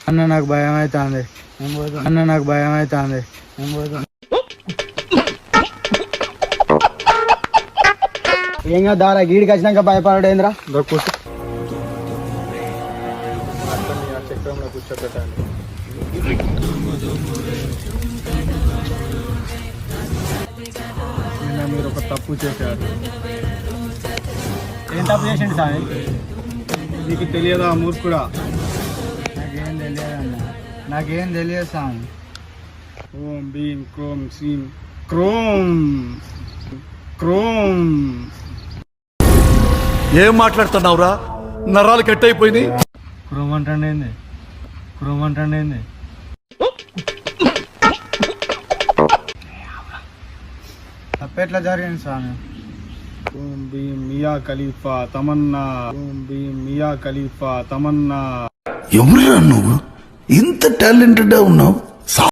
అన్న నాకు భయం అవుతుంది, అన్న నాకు భయం అవుతుంది. ఏం దారా గీడికి వచ్చినాక భయపడేంద్రా కూర్చో. చక్రంలో కూర్చోబెట్టాలి. నిన్న మీరు ఒక తప్పు చేశారు. ఏం తప్పు చేసిండు సార్? నీకు తెలియదా మూర్ఖుడా? నాకేం తెలియదన్న, నాకేం తెలియదు సార్. ఓం భీం క్రోం శ్రీం క్రోం క్రోం. ఏం మాట్లాడుతున్నావురా? నరాలు కట్ అయిపోయినాయి. క్రోమ్ అంటండి, క్రోమ్ అంటండి. తప్పెట్లా జరిగింది స్వామి? ఓం భీం మియా ఖలీఫా తమన్నా, ఓం భీం మియా ఖలీఫా తమన్నా. ఎవరురా నువ్వు? ఇంత టాలెంటెడ్ ఉన్నావు?